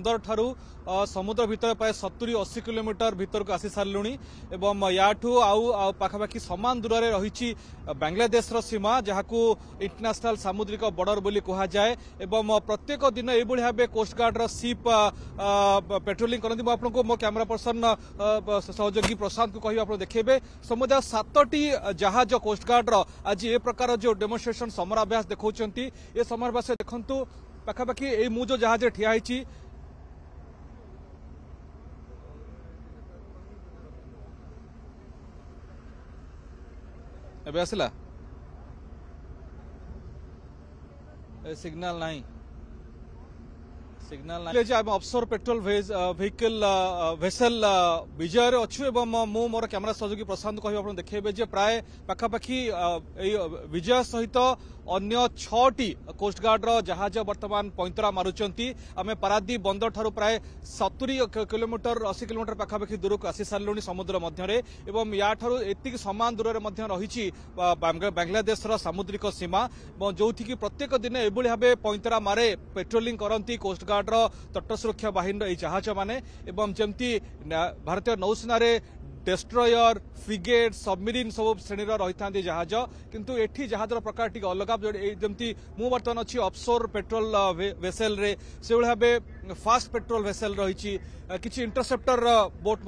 बंदर ठारू समुद्र भितर प्राय 70-80 किलोमीटर भीतर को आसी सारे एवं याठू आउ पाखापाखि समान दूर में रही बांग्लादेश सीमा जहाँ को इंटरनेशनल सामुद्रिक बॉर्डर बोली कहा जाए एवं प्रत्येक दिन यह भाव कोस्ट गार्ड शिप पेट्रोलिंग करती आपको मो कैमरा पर्सन सहयोगी प्रशांत को कह आप देखेबे समुदाय 7टी जहाज कोस्ट गार्ड आज ए प्रकार जो डेमोन्स्ट्रेशन समराभ्यास देखा ये समराभ्यास देखु पाखापाखि ये मु जो जहाज ठिया होइछि एबे आसिला सिग्नल नहीं ऑफशोर पेट्रोल व्हीकल वेसल विजय अच्छु एवं मु मोर कैमरा सहयोगी प्रशांत कह देखेबे प्राय पाखापाखि विजय सहित अन्य 6टी कोस्टगार्ड जहाज वर्तमान पैंतरा मारुचंती आमे पारादीप बंदर ठारू प्राय 70 किलोमीटर 80 किलोमीटर पाखापाखि दूर को आसी सारे समुद्र मध्य एवं या ठारू एतिक समान दूर में रही बांग्लादेश सामुद्रिक सीमा जो थी प्रत्येक दिन एभली भाव पैंतरा मारे पेट्रोलिंग करती कोस्टगार्ड तट सुरक्षा बाहिनी जहाज माने एवं जमती भारतीय नौसेना डेस्ट्रयर फ्रिगेट सबमेरीन सब श्रेणी रही था जहाज किंतु एठी जहाजर प्रकार टी अलग जमती मु बर्तमान अच्छी ऑफशोर पेट्रोल वेसेल रे से भाव फास्ट पेट्रोल वेसेल रही किसी इंटरसेप्टर बोट